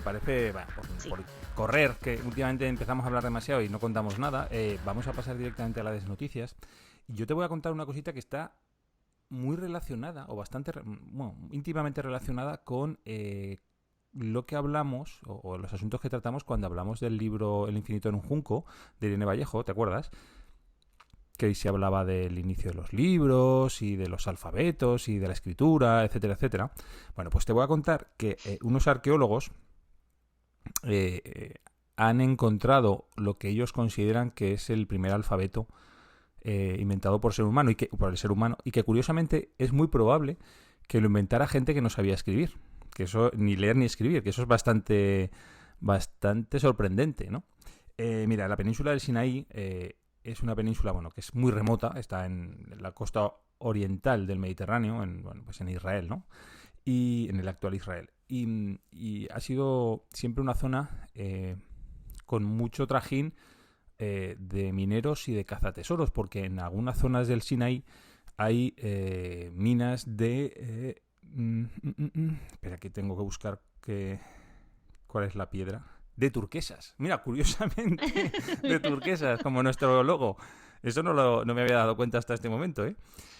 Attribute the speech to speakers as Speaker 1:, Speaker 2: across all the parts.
Speaker 1: Parece, bueno,
Speaker 2: Sí.
Speaker 1: por correr, que últimamente empezamos a hablar demasiado y no contamos nada, vamos a pasar directamente a las desnoticias. Y yo te voy a contar una cosita que está muy relacionada, o bastante, bueno, íntimamente relacionada con lo que hablamos, o los asuntos que tratamos cuando hablamos del libro El infinito en un junco, de Irene Vallejo, ¿te acuerdas? Que ahí se hablaba del inicio de los libros y de los alfabetos y de la escritura, etcétera, etcétera. Bueno, pues te voy a contar que unos arqueólogos eh, han encontrado lo que ellos consideran que es el primer alfabeto inventado por ser humano y que por el ser humano, y que curiosamente es muy probable que lo inventara gente que no sabía escribir, que eso ni leer ni escribir, que eso es bastante sorprendente, ¿no? Mira, la península del Sinaí es una península, bueno, que es muy remota, está en la costa oriental del Mediterráneo, bueno, pues en Israel, ¿no? Y en el actual Israel. Y ha sido siempre una zona con mucho trajín de mineros y de cazatesoros, porque en algunas zonas del Sinaí hay minas de... espera, que tengo que buscar cuál es la piedra. De turquesas. Mira, curiosamente, de turquesas, como nuestro logo. Eso no me había dado cuenta hasta este momento, ¿eh?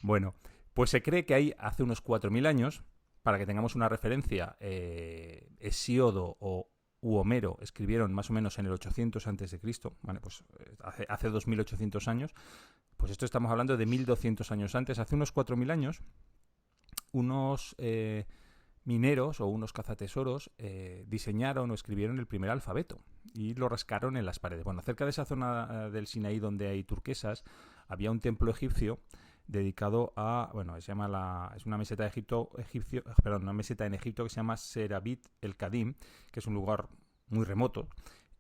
Speaker 1: Bueno, pues se cree que hay hace unos 4.000 años, para que tengamos una referencia, Hesíodo u Homero escribieron más o menos en el 800 antes de Cristo, ¿vale? Pues hace 2.800 años, pues esto estamos hablando de 1.200 años antes, hace unos 4.000 años, unos mineros o unos cazatesoros diseñaron o escribieron el primer alfabeto y lo rascaron en las paredes. Bueno, cerca de esa zona del Sinaí donde hay turquesas había un templo egipcio dedicado a, bueno, es una meseta de egipcio, perdón, una meseta en Egipto que se llama Serabit el Kadim, que es un lugar muy remoto,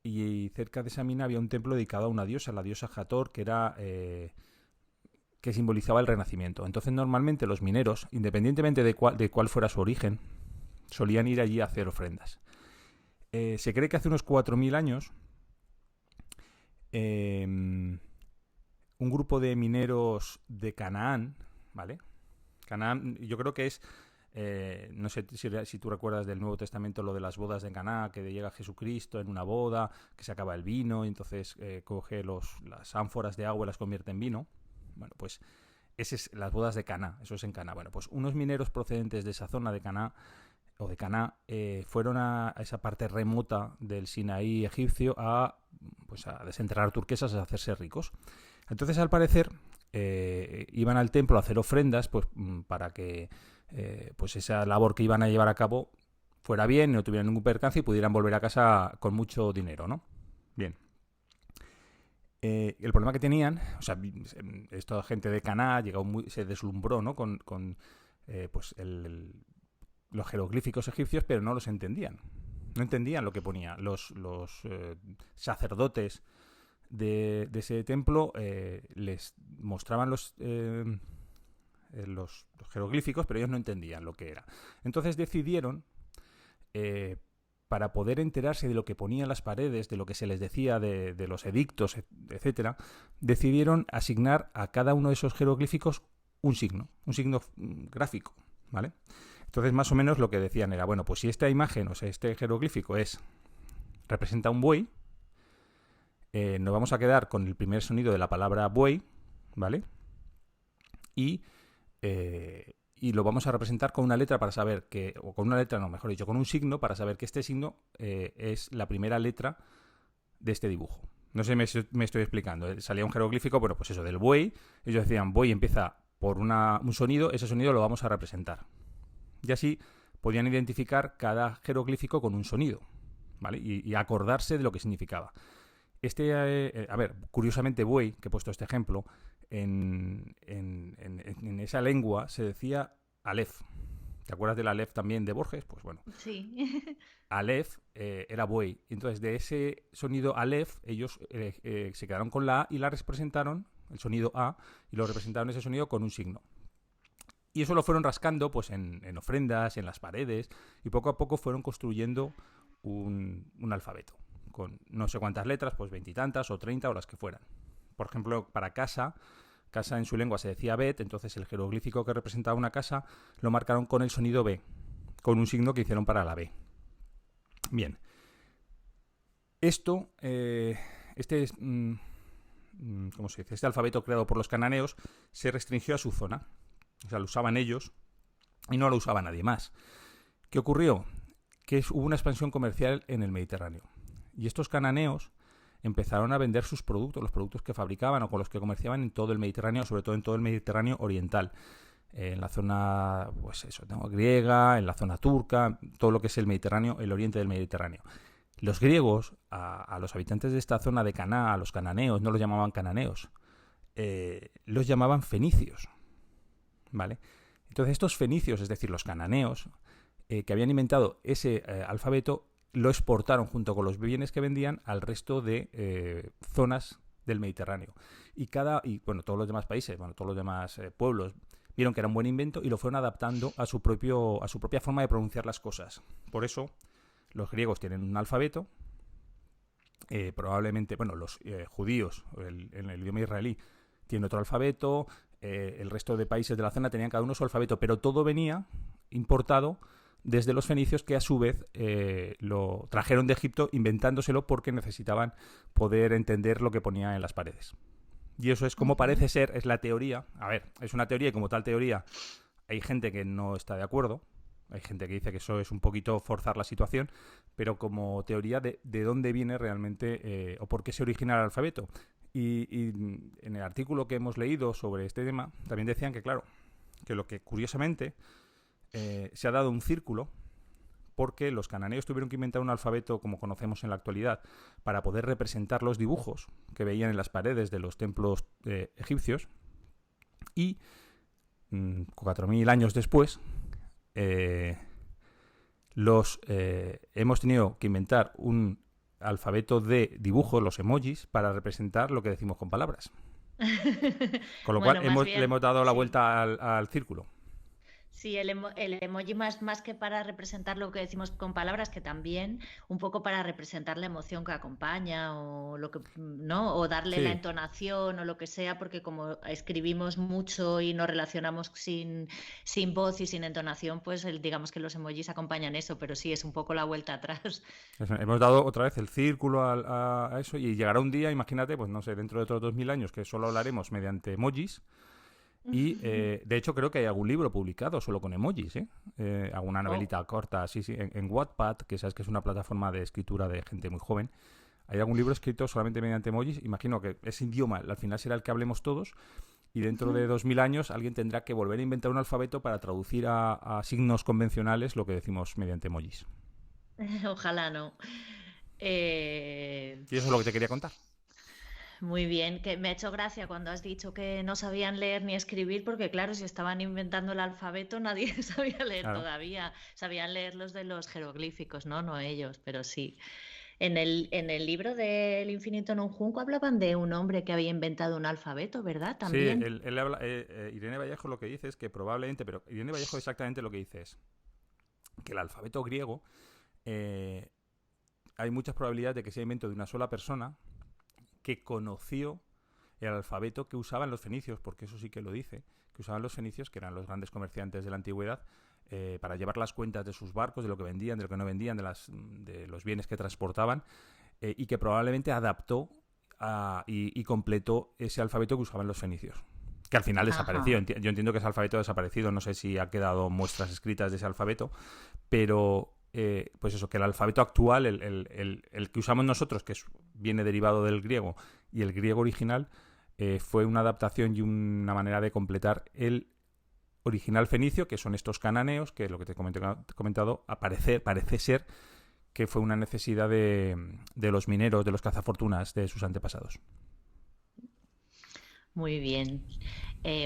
Speaker 1: y cerca de esa mina había un templo dedicado a una diosa, la diosa Hathor, que era que simbolizaba el renacimiento. Entonces, normalmente los mineros, independientemente de cuál fuera su origen, solían ir allí a hacer ofrendas. Se cree que hace unos 4.000 años un grupo de mineros de Canaán, ¿vale? Canaán, yo creo que es, no sé si tú recuerdas del Nuevo Testamento lo de las bodas de Caná, que llega Jesucristo en una boda, que se acaba el vino, y entonces coge las ánforas de agua y las convierte en vino. Bueno, pues ese es las bodas de Caná, eso es en Caná. Bueno, pues unos mineros procedentes de esa zona de Caná o de Caná fueron a esa parte remota del Sinaí egipcio pues a desenterrar turquesas, a hacerse ricos. Entonces, al parecer, iban al templo a hacer ofrendas pues para que pues esa labor que iban a llevar a cabo fuera bien, no tuvieran ningún percance y pudieran volver a casa con mucho dinero, ¿no? Bien. El problema que tenían, o sea, esta gente de Caná se deslumbró, ¿no? Con pues los jeroglíficos egipcios, pero no los entendían. No entendían lo que ponía. Los sacerdotes de ese templo les mostraban los jeroglíficos, pero ellos no entendían lo que era. Entonces decidieron, para poder enterarse de lo que ponía en las paredes, de lo que se les decía, de los edictos, etcétera, decidieron asignar a cada uno de esos jeroglíficos un signo gráfico, ¿vale? Entonces, más o menos lo que decían era, bueno, pues si esta imagen, o sea, este jeroglífico representa un buey, nos vamos a quedar con el primer sonido de la palabra buey, ¿vale? Y, y lo vamos a representar con una letra para saber que, o con una letra, no, mejor dicho, con un signo para saber que este signo es la primera letra de este dibujo. No sé si me estoy explicando. Salía un jeroglífico, bueno, pues eso, del buey. Ellos decían, buey empieza por un sonido, ese sonido lo vamos a representar. Y así podían identificar cada jeroglífico con un sonido, ¿vale? Y acordarse de lo que significaba. A ver, curiosamente buey, que he puesto este ejemplo, en esa lengua se decía Aleph. ¿Te acuerdas del Aleph también de Borges? Pues bueno,
Speaker 2: Sí.
Speaker 1: Aleph era buey. Entonces, de ese sonido Aleph, ellos se quedaron con la A y la representaron, el sonido A, y lo representaron ese sonido con un signo. Y eso lo fueron rascando pues en ofrendas, en las paredes, y poco a poco fueron construyendo un alfabeto. Con no sé cuántas letras, pues veintitantas o 30 o las que fueran. Por ejemplo, para casa en su lengua se decía Bet, entonces el jeroglífico que representaba una casa lo marcaron con el sonido B, con un signo que hicieron para la B. Bien, Esto, este, ¿cómo se dice? Este alfabeto creado por los cananeos se restringió a su zona. O sea, lo usaban ellos y no lo usaba nadie más. ¿Qué ocurrió? Que hubo una expansión comercial en el Mediterráneo. Y estos cananeos empezaron a vender sus productos, los productos que fabricaban o con los que comerciaban en todo el Mediterráneo, sobre todo en todo el Mediterráneo oriental. En la zona, pues eso, griega, en la zona turca, todo lo que es el Mediterráneo, el oriente del Mediterráneo. Los griegos, a los habitantes de esta zona de Canaá, a los cananeos, no los llamaban cananeos, los llamaban fenicios, ¿vale? Entonces estos fenicios, es decir, los cananeos, que habían inventado ese alfabeto, lo exportaron junto con los bienes que vendían al resto de zonas del Mediterráneo. Y todos los demás países, todos los demás pueblos vieron que era un buen invento y lo fueron adaptando a su propia forma de pronunciar las cosas. Por eso los griegos tienen un alfabeto, probablemente, los judíos en el idioma israelí tienen otro alfabeto, el resto de países de la zona tenían cada uno su alfabeto, pero todo venía importado desde los fenicios, que a su vez lo trajeron de Egipto inventándoselo porque necesitaban poder entender lo que ponía en las paredes. Y eso es como parece ser, es la teoría. A ver, es una teoría y como tal teoría hay gente que no está de acuerdo. Hay gente que dice que eso es un poquito forzar la situación, pero como teoría de dónde viene realmente o por qué se origina el alfabeto. Y en el artículo que hemos leído sobre este tema también decían que, claro, que lo que curiosamente se ha dado un círculo porque los cananeos tuvieron que inventar un alfabeto como conocemos en la actualidad para poder representar los dibujos que veían en las paredes de los templos egipcios y 4.000 años después hemos tenido que inventar un alfabeto de dibujos, los emojis, para representar lo que decimos con palabras. Con lo
Speaker 2: Bueno,
Speaker 1: cual
Speaker 2: más
Speaker 1: le
Speaker 2: bien,
Speaker 1: hemos dado la
Speaker 2: sí.
Speaker 1: vuelta al círculo.
Speaker 2: Sí, el emoji más que para representar lo que decimos con palabras, que también un poco para representar la emoción que acompaña o lo que, ¿no? O darle la
Speaker 1: Sí,
Speaker 2: entonación o lo que sea, porque como escribimos mucho y nos relacionamos sin voz y sin entonación, pues digamos que los emojis acompañan eso, pero sí es un poco la vuelta atrás.
Speaker 1: hemos dado otra vez el círculo a eso y llegará un día, imagínate, pues no sé, dentro de otros 2.000 años que solo hablaremos mediante emojis. Y de hecho creo que hay algún libro publicado solo con emojis, ¿eh? Alguna
Speaker 2: Oh.
Speaker 1: novelita corta, sí, en Wattpad, que sabes que es una plataforma de escritura de gente muy joven. Hay algún libro escrito solamente mediante emojis. Imagino que ese idioma al final será el que hablemos todos y dentro de 2.000 años alguien tendrá que volver a inventar un alfabeto para traducir a signos convencionales lo que decimos mediante emojis.
Speaker 2: Ojalá no. Eh,
Speaker 1: Y eso es lo que te quería contar.
Speaker 2: Muy bien, que me ha hecho gracia cuando has dicho que no sabían leer ni escribir, porque claro, si estaban inventando el alfabeto, nadie sabía leer
Speaker 1: Claro.
Speaker 2: todavía. Sabían leer los de los jeroglíficos, ¿no? No ellos, pero sí. En el libro del Infinito en un Junco hablaban de un hombre que había inventado un alfabeto, ¿verdad?
Speaker 1: Sí,
Speaker 2: También.
Speaker 1: él habla, Irene Vallejo lo que dice es que probablemente, pero Irene Vallejo exactamente lo que dice es que el alfabeto griego eh, hay muchas probabilidades de que sea invento de una sola persona que conoció el alfabeto que usaban los fenicios, porque eso sí que lo dice, que usaban los fenicios, que eran los grandes comerciantes de la antigüedad, para llevar las cuentas de sus barcos, de lo que vendían, de lo que no vendían, de los bienes que transportaban, y que probablemente adaptó y completó ese alfabeto que usaban los fenicios. Que al final desapareció.
Speaker 2: Ajá.
Speaker 1: Yo entiendo que ese alfabeto ha desaparecido. No sé si ha quedado muestras escritas de ese alfabeto. Pero, pues eso, que el alfabeto actual, el que usamos nosotros, que viene derivado del griego, y el griego original, fue una adaptación y una manera de completar el original fenicio, que son estos cananeos, que es lo que te he comentado, parece ser que fue una necesidad de los mineros, de los cazafortunas, de sus antepasados.
Speaker 2: Muy bien.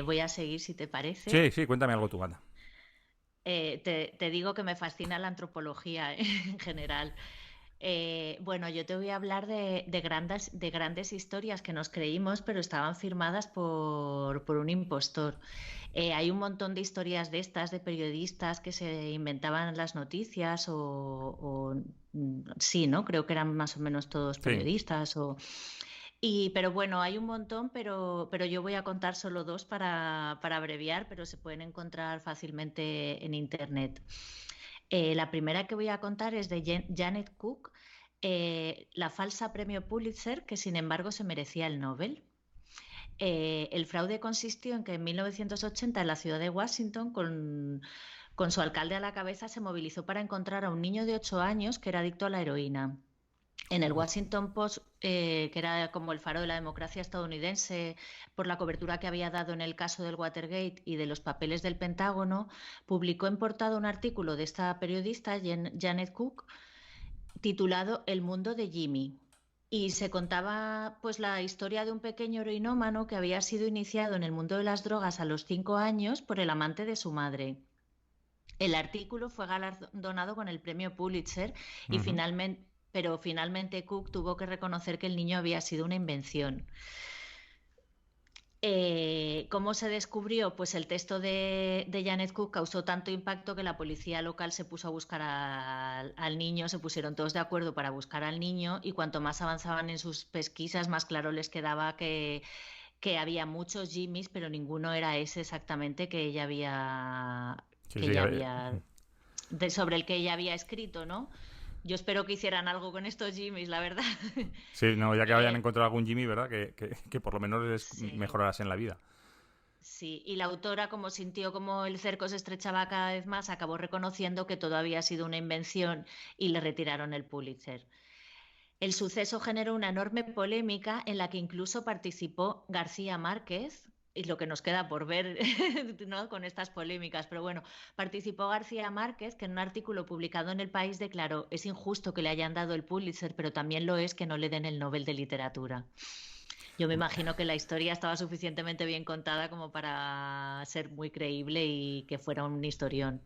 Speaker 2: Voy a seguir si te parece.
Speaker 1: Sí, sí, cuéntame algo tú, Ana.
Speaker 2: Te digo que me fascina la antropología en general. Bueno, yo te voy a hablar de grandes historias que nos creímos, pero estaban firmadas por un impostor. Hay un montón de historias de estas, de periodistas que se inventaban las noticias sí, ¿no? Creo que eran más o menos todos
Speaker 1: Sí,
Speaker 2: periodistas pero bueno, hay un montón, pero yo voy a contar solo dos para abreviar, pero se pueden encontrar fácilmente en internet. La primera que voy a contar es de Janet Cook. la falsa premio Pulitzer, que sin embargo se merecía el Nobel. El fraude consistió en que en 1980 en la ciudad de Washington, con su alcalde a la cabeza, se movilizó para encontrar a un niño de 8 años que era adicto a la heroína. En el Washington Post, que era como el faro de la democracia estadounidense, por la cobertura que había dado en el caso del Watergate y de los papeles del Pentágono, publicó en portada un artículo de esta periodista, Janet Cook, titulado El mundo de Jimmy. Y se contaba pues la historia de un pequeño heroinómano que había sido iniciado en el mundo de las drogas a los 5 años por el amante de su madre. El artículo fue galardonado con el premio Pulitzer y finalmente Cook tuvo que reconocer que el niño había sido una invención. ¿Cómo se descubrió? Pues el texto de Janet Cook causó tanto impacto que la policía local se puso a buscar al niño, se pusieron todos de acuerdo para buscar al niño y cuanto más avanzaban en sus pesquisas, más claro les quedaba que había muchos Jimmys, pero ninguno era ese exactamente que ella había,
Speaker 1: Sí, sí,
Speaker 2: sobre el que ella había escrito, ¿no? Yo espero que hicieran algo con estos Jimmys, la verdad.
Speaker 1: sí, no, ya que hayan encontrado algún Jimmy, ¿verdad? Que por lo menos les
Speaker 2: Sí.
Speaker 1: mejorarás en la vida.
Speaker 2: Sí, y la autora, como sintió como el cerco se estrechaba cada vez más, acabó reconociendo que todo había sido una invención y le retiraron el Pulitzer. El suceso generó una enorme polémica en la que incluso participó García Márquez, y lo que nos queda por ver ¿no? con estas polémicas, pero bueno, participó García Márquez, que en un artículo publicado en El País declaró: es injusto que le hayan dado el Pulitzer, pero también lo es que no le den el Nobel de Literatura. Yo me imagino que la historia estaba suficientemente bien contada como para ser muy creíble y que fuera un historión.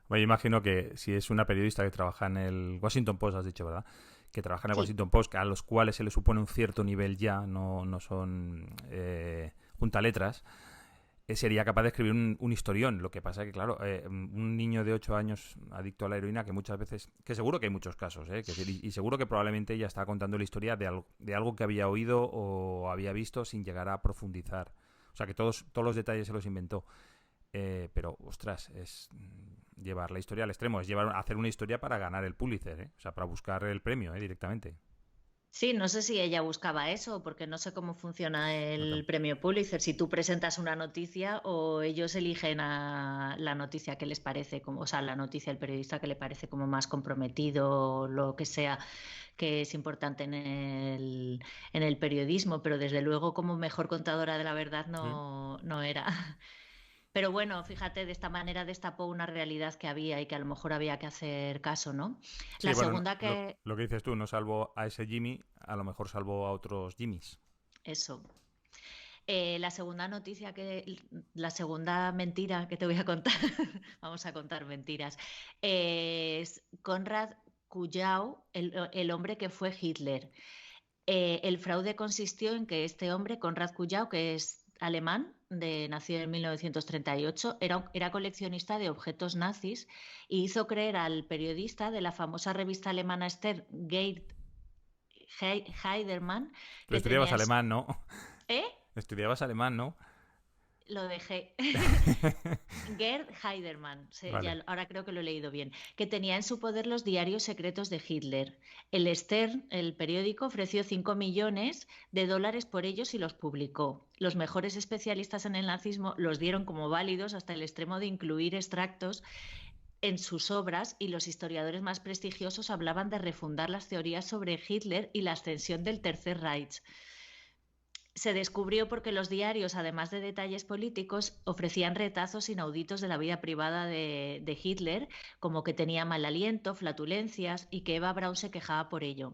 Speaker 1: Bueno, yo imagino que si es una periodista que trabaja en el Washington Post, has dicho, ¿verdad? Que trabaja en el
Speaker 2: Sí,
Speaker 1: Washington Post, a los cuales se le supone un cierto nivel ya, no son juntaletras, sería capaz de escribir un historión. Lo que pasa es que, claro, un niño de 8 años adicto a la heroína, que muchas veces, que seguro que hay muchos casos, y seguro que probablemente ella está contando la historia de algo que había oído o había visto sin llegar a profundizar. O sea, que todos los detalles se los inventó. Pero, ostras, es llevar la historia al extremo, es hacer una historia para ganar el Pulitzer, ¿eh? O sea, para buscar el premio, directamente.
Speaker 2: sí, no sé si ella buscaba eso, porque no sé cómo funciona
Speaker 1: No,
Speaker 2: el premio Pulitzer, si tú presentas una noticia o ellos eligen a la noticia que les parece, como, o sea, la noticia del periodista que le parece como más comprometido o lo que sea que es importante en el periodismo, pero desde luego como mejor contadora de la verdad
Speaker 1: sí.
Speaker 2: no era. Pero bueno, fíjate, de esta manera destapó una realidad que había y que a lo mejor había que hacer caso, ¿no?
Speaker 1: Sí,
Speaker 2: La
Speaker 1: bueno,
Speaker 2: segunda que...
Speaker 1: lo que dices tú, no salvo a ese Jimmy, a lo mejor salvo a otros Jimmys.
Speaker 2: Eso. La segunda noticia la segunda mentira que te voy a contar, vamos a contar mentiras, es Konrad Kujau, el hombre que fue Hitler. El fraude consistió en que este hombre, Konrad Kujau, que es alemán, nacido en 1938, era coleccionista de objetos nazis y hizo creer al periodista de la famosa revista alemana Stern, Gerd Heidermann,
Speaker 1: Tú
Speaker 2: que
Speaker 1: estudiabas
Speaker 2: tenía en...
Speaker 1: alemán, ¿no?
Speaker 2: ¿Eh?
Speaker 1: Estudiabas alemán, ¿no?
Speaker 2: Lo dejé. Gerd Heidermann,
Speaker 1: Vale.
Speaker 2: ahora creo que lo he leído bien, que tenía en su poder los diarios secretos de Hitler. El Stern, el periódico, ofreció 5 millones de dólares por ellos y los publicó. Los mejores especialistas en el nazismo los dieron como válidos hasta el extremo de incluir extractos en sus obras y los historiadores más prestigiosos hablaban de refundar las teorías sobre Hitler y la ascensión del Tercer Reich. Se descubrió porque los diarios, además de detalles políticos, ofrecían retazos inauditos de la vida privada de Hitler, como que tenía mal aliento, flatulencias y que Eva Braun se quejaba por ello.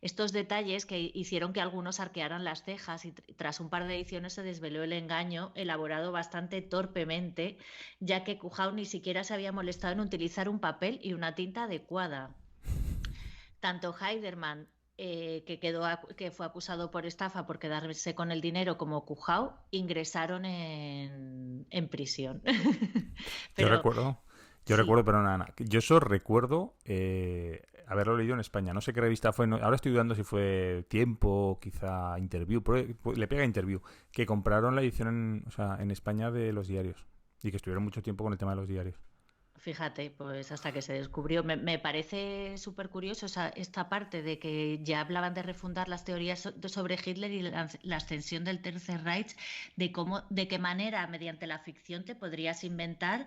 Speaker 2: Estos detalles que hicieron que algunos arquearan las cejas y tras un par de ediciones se desveló el engaño, elaborado bastante torpemente, ya que Kuhau ni siquiera se había molestado en utilizar un papel y una tinta adecuada. Tanto Heidermann, que fue acusado por estafa por quedarse con el dinero, como Cujau, ingresaron en prisión.
Speaker 1: Yo
Speaker 2: Pero
Speaker 1: recuerdo, yo
Speaker 2: sí,
Speaker 1: recuerdo, pero nada, yo eso recuerdo haberlo leído en España. No sé qué revista fue, ahora estoy dudando si fue Tiempo, quizá Interview, le pega Interview, que compraron la edición o sea, en España de los diarios y que estuvieron mucho tiempo con el tema de los diarios.
Speaker 2: Fíjate, pues hasta que se descubrió. Me parece súper curioso esta parte de que ya hablaban de refundar las teorías sobre Hitler y la ascensión del Tercer Reich, de qué manera, mediante la ficción, te podrías inventar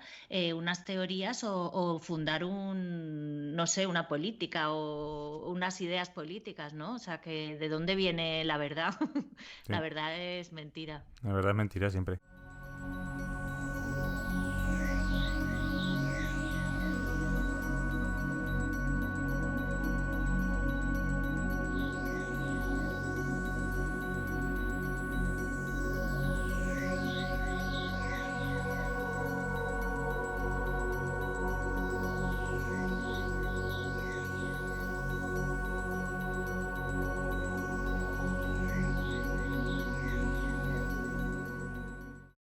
Speaker 2: unas teorías o fundar no sé, una política o unas ideas políticas, ¿no? O sea, que de dónde viene la verdad.
Speaker 1: Sí,
Speaker 2: La verdad es mentira.
Speaker 1: la verdad es mentira siempre.